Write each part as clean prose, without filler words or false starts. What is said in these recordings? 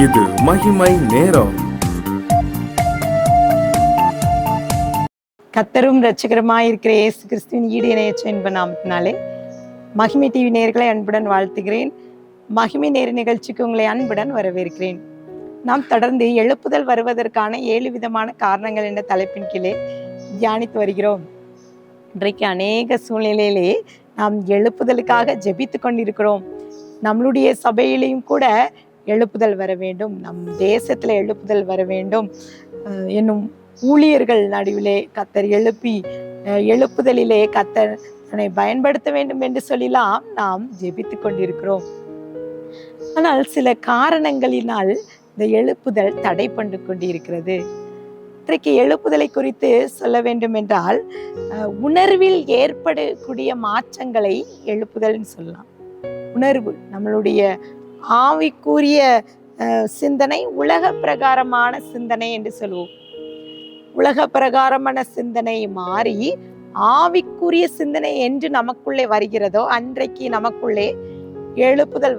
இது மகிமை நேரம். கர்த்தரும் இரட்சகருமாய் இருக்கிற இயேசு கிறிஸ்துவின் ஈடு இணையற்ற இன்ப நாமத்தினாலே மகிமை டிவி நேயர்களை அன்புடன் வாழ்த்துகிறேன். மகிமை நேர நிகழ்ச்சிக்கு உங்களை அன்புடன் வரவேற்கிறேன். நாம் தொடர்ந்து எழுப்புதல் வருவதற்கான 7 விதமான காரணங்கள் என்ற தலைப்பின் கீழே தியானித்து வருகிறோம். இன்றைக்கு அநேக சூழ்நிலையிலே நாம் எழுப்புதலுக்காக ஜெபித்து கொண்டிருக்கிறோம். நம்மளுடைய சபையிலையும் கூட எழுப்புதல் வர வேண்டும், நம் தேசத்துல எழுப்புதல் வர வேண்டும் என்னும் ஊழியர்கள் நடுவிலே கர்த்தர் எழுப்புதலிலே கர்த்தர் தன்னை பயன்படுத்த வேண்டும் என்று சொல்லலாம் நாம் ஜெபித்து கொண்டிருக்கிறோம். ஆனால் சில காரணங்களினால் இந்த எழுப்புதல் தடை பண்ணி கொண்டிருக்கிறது. இன்றைக்கு எழுப்புதலை குறித்து சொல்ல வேண்டும் என்றால் உணர்வில் ஏற்படக்கூடிய மாற்றங்களை எழுப்புதல்னு சொல்லலாம். உணர்வு, நம்மளுடைய ஆவிக்குரிய சிந்தனை உலக பிரகாரமான சிந்தனை என்று சொல்லுவோம். உலக பிரகாரமான சிந்தனை மாறி ஆவிக்குரிய சிந்தனை என்று நமக்குள்ளே வருகிறதோ அன்றைக்கு நமக்குள்ளே எழுப்புதல்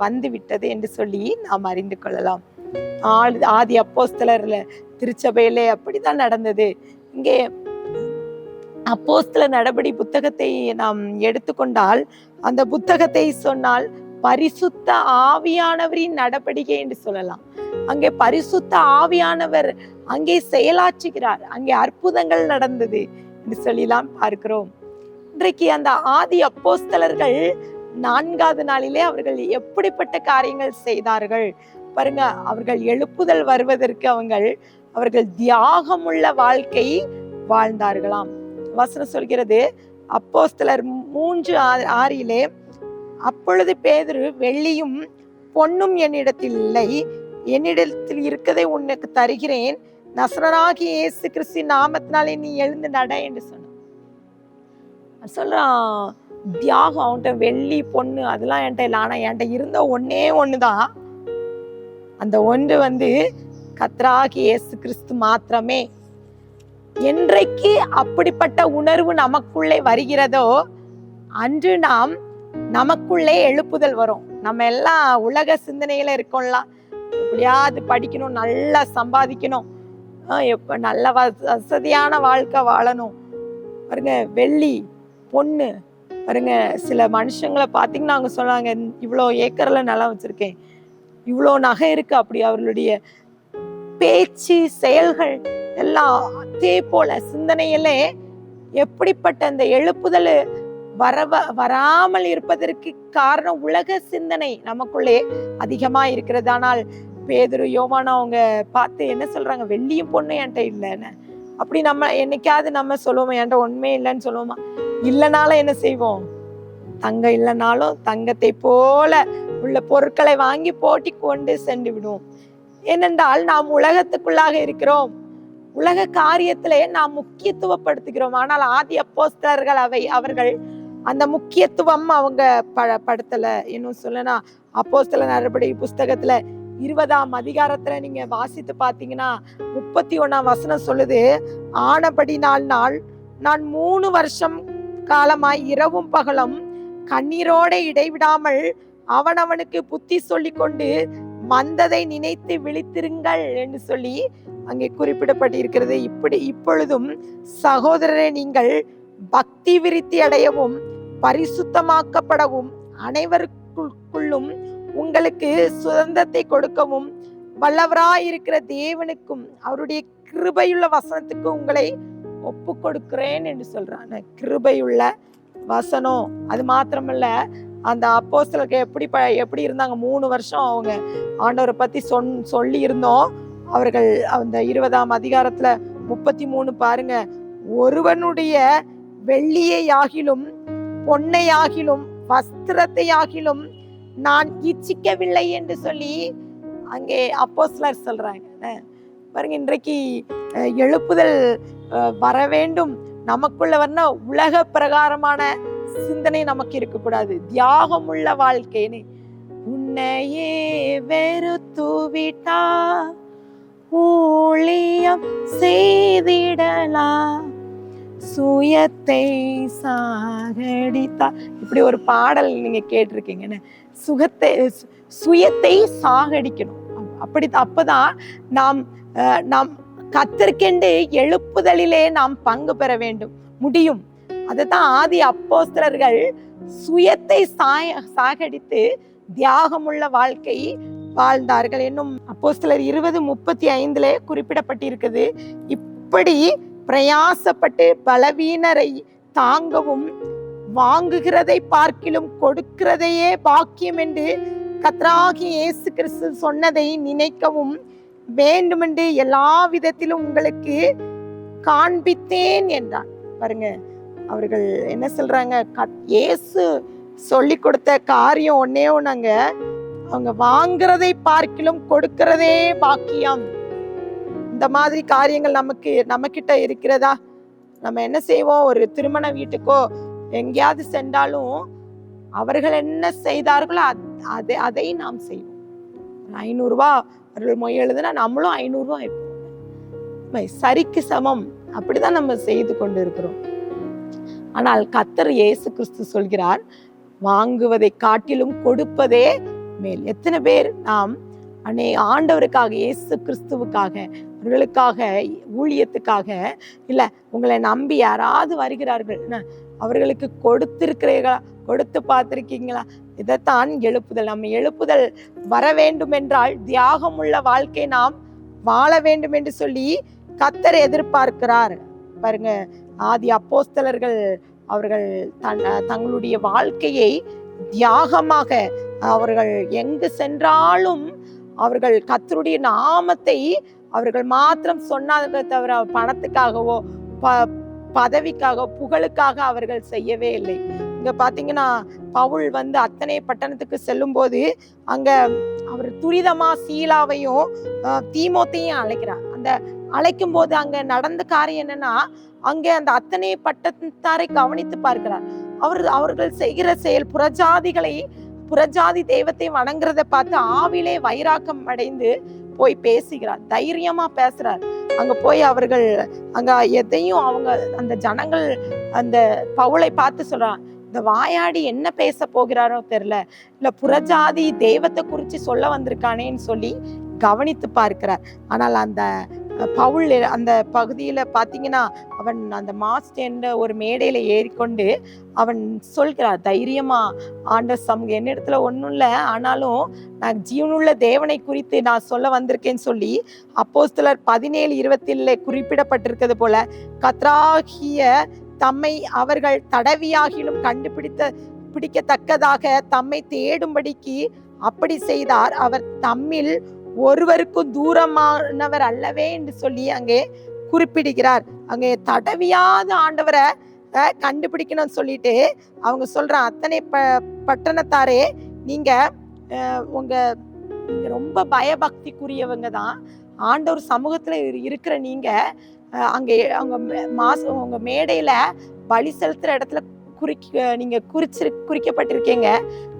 வந்து விட்டது என்று சொல்லி நாம் அறிந்து கொள்ளலாம். ஆதி அப்போஸ்தலர்ல திருச்சபையிலே அப்படித்தான் நடந்தது. இங்கே அப்போஸ்தல நடபடி புத்தகத்தை நாம் எடுத்துக்கொண்டால் அந்த புத்தகத்தை சொன்னால் பரிசுத்த ஆவியானவரின் நடவடிக்கை என்று சொல்லலாம். அங்கே பரிசுத்த ஆவியானவர் அங்கே செயலாற்றுகிறார், அங்கே அற்புதங்கள் நடந்தது என்று சொல்லலாம் பார்க்கிறோம். இன்றைக்கு அந்த ஆதி அப்போஸ்தலர்கள் 4வது நாளிலே அவர்கள் எப்படிப்பட்ட காரியங்கள் செய்தார்கள் பாருங்க. அவர்கள் எழுப்புதல் வருவதற்கு அவர்கள் தியாகமுள்ள வாழ்க்கை வாழ்ந்தார்களாம். வசனம் சொல்கிறது அப்போஸ்தலர் 3:6 அப்பொழுது பேதுரு, வெள்ளியும் பொன்னும் என்னிடத்தில் இல்லை, என்னிடத்தில் இருக்கதை உனக்கு தருகிறேன், நசரனாகிய இயேசு கிறிஸ்து நாமத்தினாலே நீ எழுந்து நட என்று சொன்னான். சொல்றான் தியாகம். அவன்கிட்ட வெள்ளி பொண்ணு அதெல்லாம் என்கிட்ட இல்லை, ஆனா என்கிட்ட இருந்த ஒன்னே ஒண்ணுதான். அந்த ஒன்று கர்த்தராகிய இயேசு கிறிஸ்து மாத்திரமே. என்றைக்கு அப்படிப்பட்ட உணர்வு நமக்குள்ளே வருகிறதோ அன்று நமக்குள்ளே எழுப்புதல் வரும். நம்ம எல்லாம் உலக சிந்தனையில இருக்கோம்லாம், எப்படியாவது படிக்கணும், நல்லா சம்பாதிக்கணும், நல்ல வசதியான வாழ்க்கை வாழணும் பாருங்க. வெள்ளி பொண்ணு பாருங்க. சில மனுஷங்களை பார்த்தீங்கன்னா அவங்க சொன்னாங்க, இவ்வளோ ஏக்கர்ல நிலம் வச்சிருக்கேன், இவ்வளோ நகை இருக்கு. அப்படி அவர்களுடைய பேச்சு செயல்கள் எல்லாம் அதே போல சிந்தனையிலே எப்படிப்பட்ட அந்த எழுப்புதல் வராமல் இருப்பதற்கு காரணம் உலக சிந்தனை நமக்குள்ளே அதிகமா இருக்கிறது. ஆனால் பேதுரு யோவானா அவங்க பார்த்து என்ன சொல்றாங்க, வெள்ளியும் பொண்ணு என்கிட்ட இல்லைன்னு. அப்படி நம்ம என்னைக்காவது நம்ம சொல்லுவோமா, என்கிட்ட உண்மையே இல்லைன்னு சொல்லுவோமா? இல்லைனாலும் என்ன செய்வோம், தங்கம் இல்லைனாலும் தங்கத்தை போல உள்ள பொருட்களை வாங்கி போட்டி கொண்டு சென்று விடுவோம். ஏனென்றால் நாம் உலகத்துக்குள்ளாக இருக்கிறோம், உலக காரியத்திலே நாம் முக்கியத்துவப்படுத்துகிறோம். ஆனால் ஆதி அப்போஸ்தலர்கள் அவர்கள் அந்த முக்கியத்துவம் அவங்க படுத்தல. இன்னும் சொல்லனா அப்போஸ்தல நடபடி புஸ்தகத்துல 20ஆம் அதிகாரத்துல நீங்க வாசித்து பாத்தீங்கன்னா 31ஆம் வசனம் சொல்லுது, ஆனபடினால் நான் 3 வருஷம் காலமாய் இரவும் பகலும் கண்ணீரோட இடைவிடாமல் அவனவனுக்கு புத்தி சொல்லி கொண்டு மந்ததை நினைத்து விழித்திருங்கள் என்று சொல்லி அங்கே குறிப்பிடப்பட்டிருக்கிறது. இப்பொழுதும் சகோதரரே, நீங்கள் பக்தி விருத்தி அடையவும் பரிசுத்தமாக்கப்படவும் அனைவருக்குள்ளும் உங்களுக்கு சுதந்திரத்தை கொடுக்கவும் வல்லவராயிருக்கிற தேவனுக்கும் அவருடைய கிருபையுள்ள வசனத்துக்கு உங்களை ஒப்பு கொடுக்கிறேன் என்று சொல்றாங்க. கிருபையுள்ள வசனம் அது மாத்திரமல்ல, அந்த அப்போஸ்தலருக்கு எப்படி இருந்தாங்க, 3 வருஷம் அவங்க ஆண்டவரை பத்தி சொல்லி இருந்தோம். அவர்கள் அந்த 20ஆம் அதிகாரத்துல 33 பாருங்க, ஒருவனுடைய வெள்ளியையாகிலும் பொன்னையாகிலும் வஸ்திரத்தையாகிலும் நான் இச்சிக்கவில்லை என்று சொல்லி அங்கே அப்போஸ்தலர் சொல்றாங்க பாருங்க. இன்றைக்கு எழுப்புதல் வர வேண்டும், நமக்குள்ள வரனா உலக பிரகாரமான சிந்தனை நமக்கு இருக்கக்கூடாது. தியாகம் உள்ள வாழ்க்கைன்னு உன்னையே வெறுத்து விட்டா ஊழியம் செய்திடலாம், சுயத்தை சாகடித்தா. இப்படி ஒரு பாடல் நீங்க கேட்டிருக்கீங்கன்னு. சுயத்தை சாகடிக்கணும் அப்பதான் நாம் நாம் கர்த்தருக்கென்று எழுப்புதலிலே நாம் பங்கு பெற முடியும். அதுதான் ஆதி அப்போஸ்தலர்கள் சுயத்தை சாகடித்து தியாகமுள்ள வாழ்க்கை வாழ்ந்தார்கள் என்னும் அப்போஸ்தலர் 20:35 குறிப்பிடப்பட்டிருக்குது. இப்படி பிரயாசப்பட்டு பலவீனரை தாங்கவும் வாங்குகிறதை பார்க்கிலும் கொடுக்கிறதையே பாக்கியம் என்று கர்த்தராகிய இயேசு கிறிஸ்து சொன்னதை நினைக்கவும் வேண்டுமென்று எல்லா விதத்திலும் உங்களுக்கு காண்பித்தேன் என்றான். பாருங்க, அவர்கள் என்ன சொல்றாங்க, இயேசு சொல்லி கொடுத்த காரியம் ஒன்னே ஒண்ணுங்க, அவங்க வாங்குறதை பார்க்கிலும் கொடுக்கிறதே பாக்கியம். இந்த மாதிரி காரியங்கள் நம்ம கிட்ட இருக்கிறதா? நம்ம என்ன செய்வோம், ஒரு திருமண வீட்டுக்கோ எங்கேயாவது சென்றாலும் அவர்கள் என்ன செய்தார்களோ அதை நாம் செய்வோம். 500 ரூபாய் அவர்கள் மொய் எழுதுனா நம்மளும் 500 ரூபாய் வைப்போம். சரிக்கு சமம். அப்படிதான் நம்ம செய்து கொண்டு இருக்கிறோம். ஆனால் கர்த்தர் இயேசு கிறிஸ்து சொல்கிறார், வாங்குவதை காட்டிலும் கொடுப்பதே மேல். எத்தனை பேர் நாம் ஆண்டவருக்காக, இயேசு கிறிஸ்துவுக்காக, அவர்களுக்காக, ஊழியத்துக்காக, இல்ல உங்களை நம்பி யாராவது வருகிறார்கள், அவர்களுக்கு கொடுத்திருக்கிறீர்களா? கொடுத்து பார்த்திருக்கீங்களா? இதைத்தான் எழுப்புதல். நம்ம எழுப்புதல் வர வேண்டும் என்றால் தியாகமுள்ள வாழ்க்கை நாம் வாழ வேண்டும் என்று சொல்லி கர்த்தர் எதிர்பார்க்கிறார். பாருங்க, ஆதி அப்போஸ்தலர்கள் அவர்கள் தங்களுடைய வாழ்க்கையை தியாகமாக, அவர்கள் எங்கு சென்றாலும் அவர்கள் கர்த்தருடைய நாமத்தை அவர்கள் மாத்திரம் சொன்னார்களே தவிர பணத்துக்காகவோ பதவிக்காக, புகழுக்காக அவர்கள் செய்யவே இல்லை. இங்க பாத்தீங்கன்னா, பவுல் அத்தனை பட்டணத்துக்கு செல்லும் போது அங்க அவர் துரிதமா சீலாவையும் தீமோத்தையும் அழைக்கிறார். அந்த அழைக்கும் போது அங்க நடந்த காரியம் என்னன்னா, அங்க அந்த அத்தனை பட்டணத்தாரை கவனித்து பார்க்கிறார். அவர்கள் செய்கிற செயல், புறஜாதி தெய்வத்தை வணங்குறத பார்த்து ஆவிலே வைராக்கம் அடைந்து போய் பேசுகிறார். தைரியமா பேசுறார். அங்க போய் அவர்கள் அங்க எதையும் அந்த ஜனங்கள் அந்த பவுலை பார்த்து சொல்றான், இந்த வாயாடி என்ன பேச போகிறாரோ தெரியல, இல்ல புறஜாதி தெய்வத்தை குறிச்சு சொல்ல வந்திருக்கானேன்னு சொல்லி கவனித்து பார்க்கிறார். ஆனால் அந்த பவுல் அந்த பகுதியில பாத்தீங்கன்னா, அவன் அந்த என்ற ஒரு மேடையில ஏறிக்கொண்டு அவன் சொல்கிறார், தைரியமா ஆண்டவர் சமூக என்னிடத்துல ஒண்ணும் இல்லை, ஆனாலும் நான் ஜீவனுள்ள தேவனை குறித்து நான் சொல்ல வந்திருக்கேன்னு சொல்லி அப்போஸ்தலர் 17:27 குறிப்பிடப்பட்டிருக்கிறது போல, கர்த்தராகிய தம்மை அவர்கள் தடவியாகிலும் பிடிக்கத்தக்கதாக தம்மை தேடும்படிக்கு அப்படி செய்தார். அவர் தம்மில் ஒருவருக்கும் தூரமானவர் அல்லவே என்று சொல்லி அங்கே குறிப்பிடுகிறார். அங்கே தடவியாத ஆண்டவரை கண்டுபிடிக்கணும்னு சொல்லிட்டு அவங்க சொல்றான், அத்தனை பட்டணத்தாரே, நீங்க ரொம்ப பயபக்திக்குரியவங்க தான். ஆண்டவர் சமூகத்துல இருக்கிற நீங்க அங்கே உங்க மேடையில பலி செலுத்துற இடத்துல நீங்க குறிக்கப்பட்டிருக்கீங்க.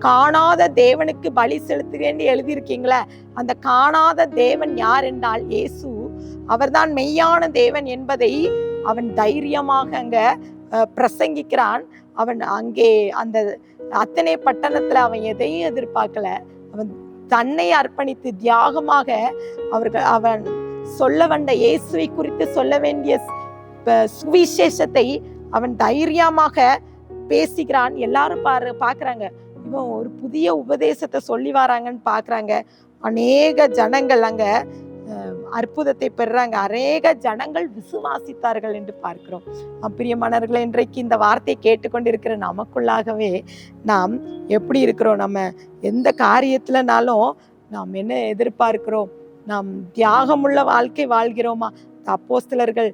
காணாத தேவனுக்கு பலி செலுத்துவேன்னு எழுதியிருக்கீங்களே, அந்த காணாத தேவன் யார் என்றால் இயேசு, அவர்தான் மெய்யான தேவன் என்பதை அவன் தைரியமாக அங்க பிரசங்கிக்கிறான். அவன் அங்கே அந்த அத்தனை பட்டணத்துல அவன் எதையும் எதிர்பார்க்கல. அவன் தன்னை அர்ப்பணித்து தியாகமாக அவன் சொல்ல வந்த இயேசுவை குறித்து சொல்ல வேண்டிய சுவிசேஷத்தை அவன் தைரியமாக பேசிக்கிறான். எல்லாரும் பாக்குறாங்க, இவன் ஒரு புதிய உபதேசத்தை சொல்லி வராங்கன்னு பாக்குறாங்க. அநேக ஜனங்கள் அங்க அற்புதத்தை பெறுறாங்க. அநேக ஜனங்கள் விசுவாசித்தார்கள் என்று பார்க்கிறோம். பிரியமானவர்களே, இன்றைக்கு இந்த வார்த்தையை கேட்டுக்கொண்டிருக்கிற நமக்குள்ளாகவே நாம் எப்படி இருக்கிறோம்? நம்ம எந்த காரியத்துலனாலும் நாம் என்ன எதிர்பார்க்கிறோம்? நாம் தியாகமுள்ள வாழ்க்கை வாழ்கிறோமா? அப்போஸ்தலர்கள்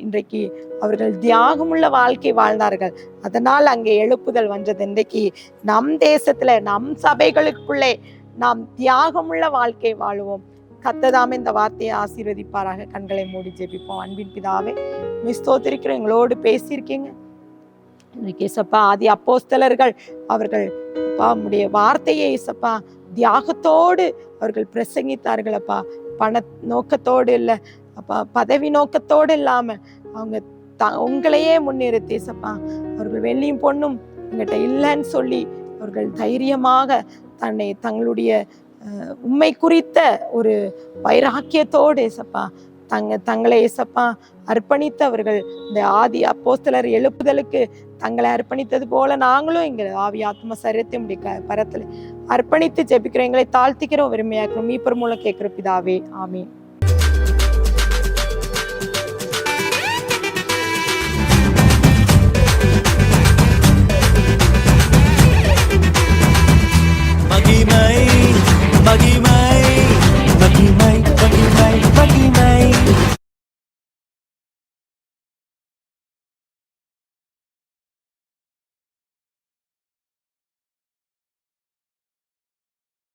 இன்றைக்கு அவர்கள் தியாகமுள்ள வாழ்க்கை வாழ்ந்தார்கள். அதனால் அங்கே எழுப்புதல் வந்தது. இன்றைக்கு நம் தேசத்துல, நம் சபைகளுக்குள்ளே நாம் தியாகமுள்ள வாழ்க்கை வாழுவோம். கர்த்தர் இந்த வார்த்தையை ஆசீர்வதிப்பாராக. கண்களை மூடி ஜெபிப்போம். அன்பின் பிதாவே, ஸ்தோத்திரிக்கிறோம், எங்களோடு பேசியிருக்கீங்க. இன்றைக்கு சப்பா ஆதி அப்போஸ்தலர்கள் அவர்கள் அப்பா உம்முடைய வார்த்தையை சப்பா தியாகத்தோடு அவர்கள் பிரசங்கித்தார்கள். அப்பா பண நோக்கத்தோடு இல்லை, அப்பா பதவி நோக்கத்தோடு இல்லாம அவங்க உங்களையே முன்னிறுத்தி சப்பா அவர்கள் வெள்ளியும் பொண்ணும் எங்கிட்ட இல்லைன்னு சொல்லி அவர்கள் தைரியமாக தங்களுடைய உம்மை குறித்த ஒரு வைராக்கியத்தோடு ஏசப்பா தங்களை ஏசப்பா அர்ப்பணித்தவர்கள் இந்த ஆதி அப்போஸ்தலர் எழுப்புதலுக்கு தங்களை அர்ப்பணித்தது போல நாங்களும் எங்கள் ஆவி ஆத்ம சரீரத்தை உடைய பரத்தில் அர்ப்பணித்து ஜெபிக்கிறோம். எங்களை தாழ்த்திக்கிறோம், வெறுமையாக்கிறோம். மீப்பர் மூலம் கேட்கிற பிதாவே, ஆமீன். மகிமை மகிமை